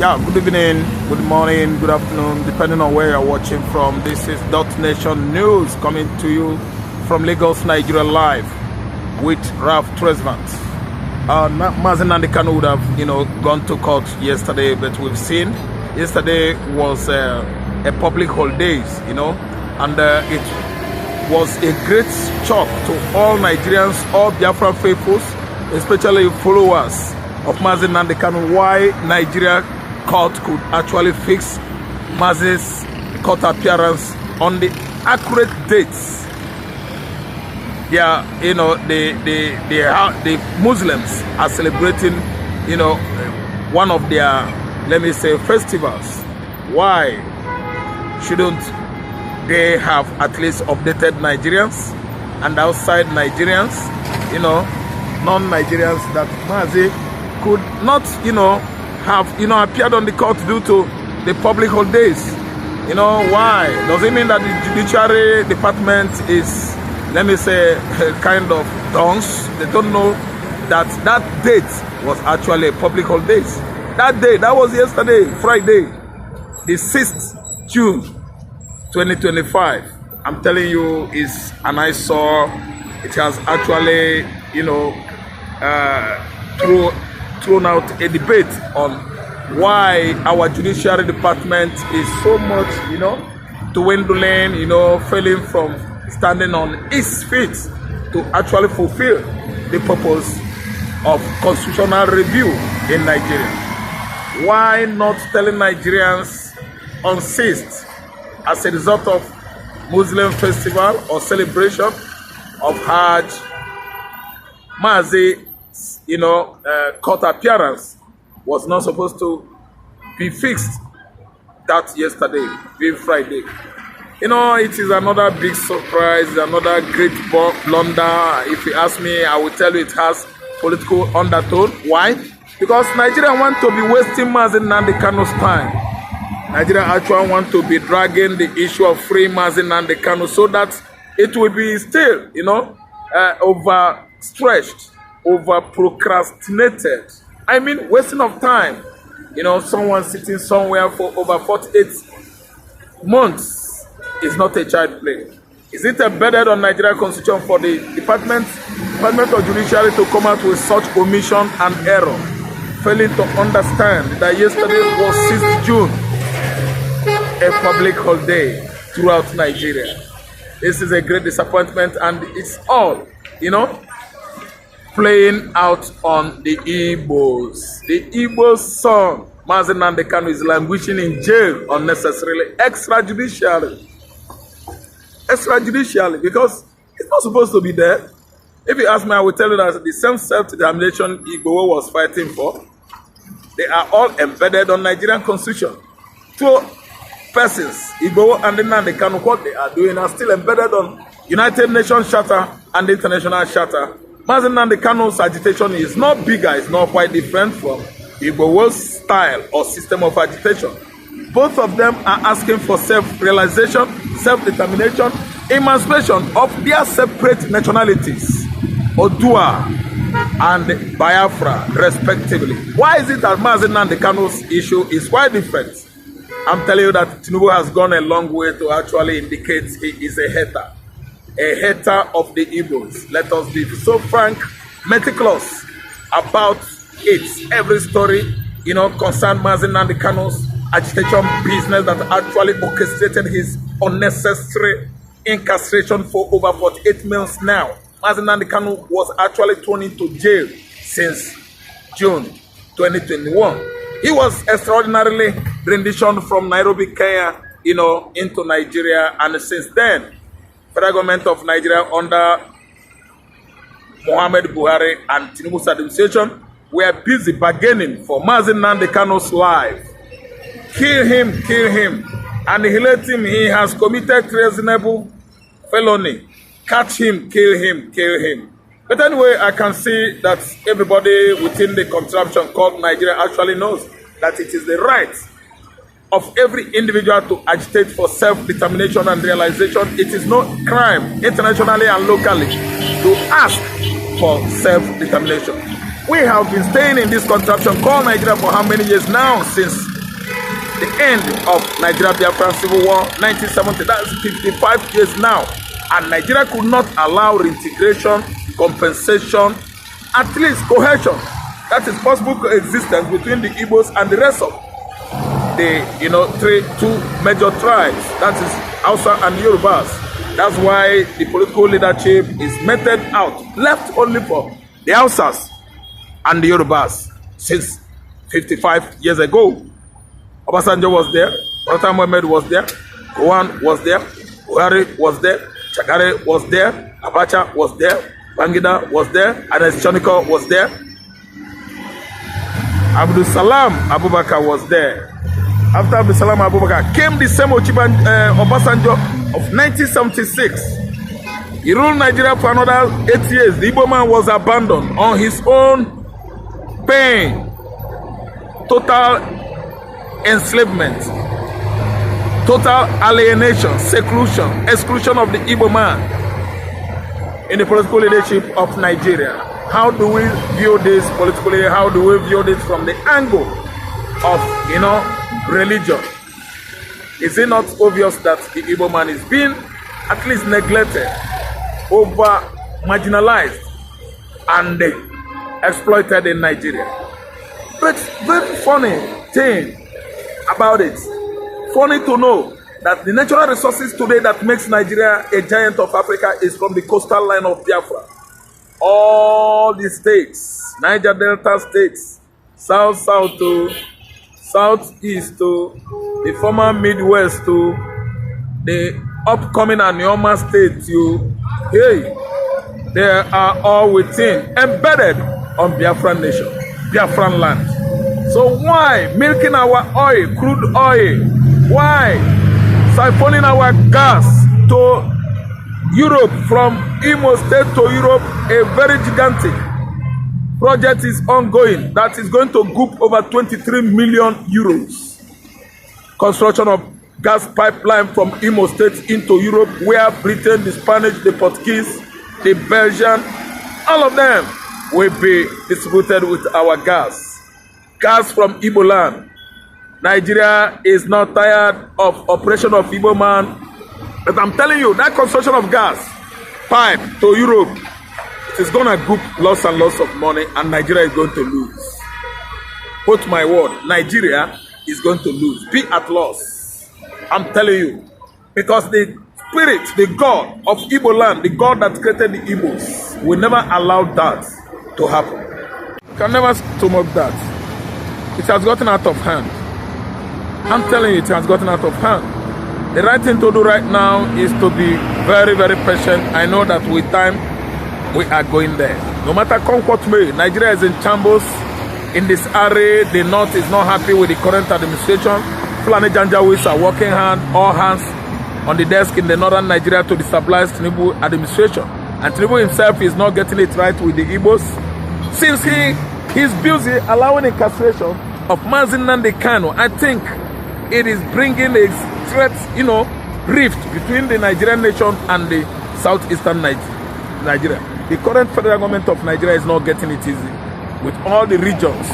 Yeah, good evening, good morning, good afternoon, depending on where you're watching from. This is .Nation News coming to you from Lagos, Nigeria, live with Ralph Tresvant. Mazi Nnamdi Kanu would have, gone to court yesterday, but we've seen yesterday was a public holiday, and it was a great shock to all Nigerians, all Biafra faithfuls, especially followers of Mazi Nnamdi Kanu, why Nigeria court could actually fix Mazi's court appearance on the accurate dates. Yeah, the Muslims are celebrating, one of their, let me say, festivals. Why shouldn't they have at least updated Nigerians and outside Nigerians, non-Nigerians, that Mazi could not, have, appeared on the court due to the public holidays? Why? Does it mean that the judiciary department is, let me say, kind of dunce? They don't know that that date was actually a public holidays. That day, that was yesterday, Friday, the 6th June 2025. I'm telling you, is an eyesore. It has actually, thrown out a debate on why our judiciary department is so much, dwindling, failing from standing on its feet to actually fulfill the purpose of constitutional review in Nigeria. Why not telling Nigerians insist as a result of Muslim festival or celebration of Hajj, Mazi, court appearance was not supposed to be fixed that yesterday, being Friday. It is another big surprise, another great blunder. If you ask me, I will tell you it has political undertone. Why? Because Nigeria want to be wasting Mazi Nnamdi Kanu's time. Nigeria actually want to be dragging the issue of free Mazi Nnamdi Kanu so that it will be still, overstretched, over procrastinated. I mean, wasting of time. Someone sitting somewhere for over 48 months is not a child play. Is it a burden on Nigeria Constitution for the Department of Judiciary to come out with such omission and error, failing to understand that yesterday was 6th June, a public holiday throughout Nigeria? This is a great disappointment, and it's all, playing out on the Igbos. The Igbo son, Mazi Nnamdi Kanu, is languishing in jail unnecessarily, extrajudicially, because it's not supposed to be there. If you ask me, I will tell you that the same self-determination Igbo was fighting for, they are all embedded on Nigerian Constitution. Two persons, Igbo and Nnamdi Kanu, what they are doing are still embedded on United Nations Charter and the International Charter. Mazi Nnamdi Kanu's agitation is not bigger, it's not quite different from Igbo's style or system of agitation. Both of them are asking for self-realization, self-determination, emancipation of their separate nationalities, Odua and Biafra, respectively. Why is it that Mazi Nnamdi Kanu's issue is quite different? I'm telling you that Tinubu has gone a long way to actually indicate he is a hater of the Igbos. Let us be so frank, meticulous about it. Every story, concerned Mazi Nnamdi Kanu's agitation business that actually orchestrated his unnecessary incarceration for over 48 months now. Mazi Nnamdi Kanu was actually thrown into jail since June 2021. He was extraordinarily renditioned from Nairobi, Kenya, into Nigeria, and since then, federal government of Nigeria under Muhammad Buhari and Tinubu's administration were busy bargaining for Mazi Nnamdi Kanu's life. Kill him, annihilate him. He has committed treasonable felony. Catch him, kill him. But anyway, I can see that everybody within the contraption called Nigeria actually knows that it is the right of every individual to agitate for self-determination and realization. It is no crime, internationally and locally, to ask for self-determination. We have been staying in this contraption called Nigeria for how many years now? Since the end of Nigeria-Biafra Civil War, 1970. That's 55 years now. And Nigeria could not allow reintegration, compensation, at least cohesion. That is possible coexistence between the Igbos and the rest of the, two major tribes. That is Hausa and Yorubas. That's why the political leadership is meted out, left only for the Hausas and the Yorubas since 55 years ago. Obasanjo was there, Rota Mohammed was there, Gowon was there, Buhari was there, Chagare was there, Abacha was there, Bangida was there, Anes Choniko was there, Abdul Salam Abubakar was there. After Abdul Salam Abubakar came the same Obasanjo of 1976. He ruled Nigeria for another 8 years. The Igbo man was abandoned on his own pain. Total enslavement, total alienation, seclusion, exclusion of the Igbo man in the political leadership of Nigeria. How do we view this politically? How do we view this from the angle of, religion? Is it not obvious that the Igbo man is being at least neglected, over marginalized, and exploited in Nigeria? But very funny thing about it, funny to know that the natural resources today that makes Nigeria a giant of Africa is from the coastal line of Biafra. All the states, Niger Delta states, south to southeast to the former Midwest to the upcoming Anioma state to, they are all within, embedded on Biafran nation, Biafran land. So why milking our oil, crude oil? Why siphoning our gas to Europe, from Imo State to Europe? A very gigantic project is ongoing that is going to goop over 23 million euros. Construction of gas pipeline from Imo State into Europe, where Britain, the Spanish, the Portuguese, the Belgian, all of them will be distributed with our gas. Gas from Igbo land. Nigeria is not tired of operation of Igbo man. But I'm telling you, that construction of gas pipe to Europe, it is going to group lots and lots of money, and Nigeria is going to lose. Put my word, Nigeria is going to lose. Be at loss. I'm telling you. Because the spirit, the God of Igbo land, the God that created the Igbos, will never allow that to happen. You can never stomach that. It has gotten out of hand. I'm telling you, it has gotten out of hand. The right thing to do right now is to be very, very patient. I know that with time, we are going there. No matter come what may, Nigeria is in shambles, in this array. The North is not happy with the current administration. Fulani Janjawis are working all hands on the desk in the northern Nigeria to destabilize Tinubu administration. And Tinubu himself is not getting it right with the Igbos, since he's busy allowing incarceration of Mazi Nnamdi Kanu. I think it is bringing a threat, rift between the Nigerian nation and the southeastern Nigeria. The current federal government of Nigeria is not getting it easy with all the regions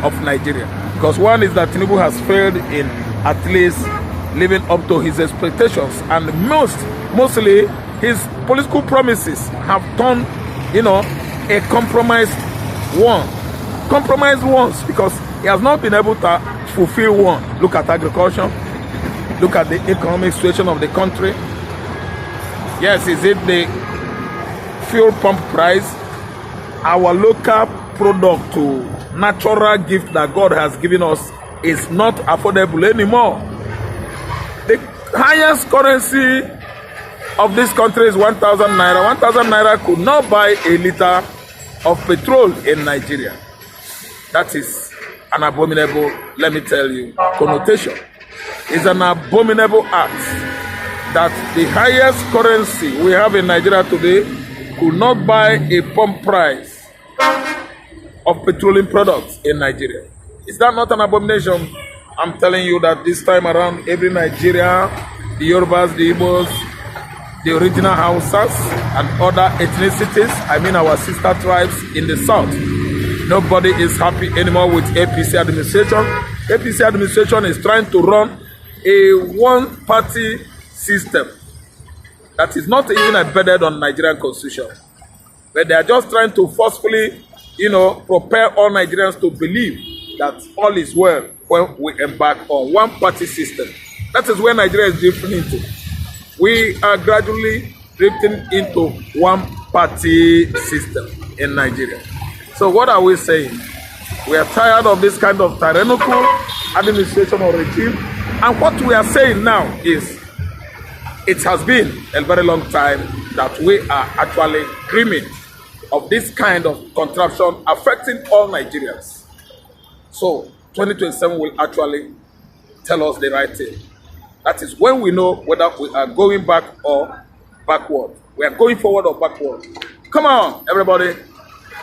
of Nigeria. Because one is that Tinubu has failed in at least living up to his expectations, and mostly his political promises have turned, a compromised ones, because he has not been able to fulfill one. Look at agriculture, look at the economic situation of the country. Yes, is it the fuel pump price? Our local product to natural gift that God has given us is not affordable anymore. The highest currency of this country is 1,000 naira. 1,000 naira could not buy a liter of petrol in Nigeria. That is an abominable, let me tell you, connotation. It's an abominable act that the highest currency we have in Nigeria today could not buy a pump price of petroleum products in Nigeria. Is that not an abomination? I'm telling you that this time around, every Nigeria, the Yorubas, the Igbos, the original Hausas, and other ethnicities, I mean our sister tribes in the south, nobody is happy anymore with APC administration. APC administration is trying to run a one-party system that is not even embedded on Nigerian constitution. But they are just trying to forcefully, prepare all Nigerians to believe that all is well when we embark on one-party system. That is where Nigeria is drifting into. We are gradually drifting into one-party system in Nigeria. So what are we saying? We are tired of this kind of tyrannical administration or regime. And what we are saying now is, it has been a very long time that we are actually dreaming of this kind of contraption affecting all Nigerians. So 2027 will actually tell us the right thing. That is when we know whether we are going back or backward. We are going forward or backward. Come on, everybody.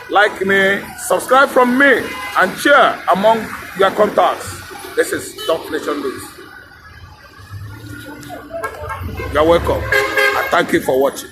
Like me, subscribe from me, and share among your contacts. This is Top Nation News. You're welcome. And thank you for watching.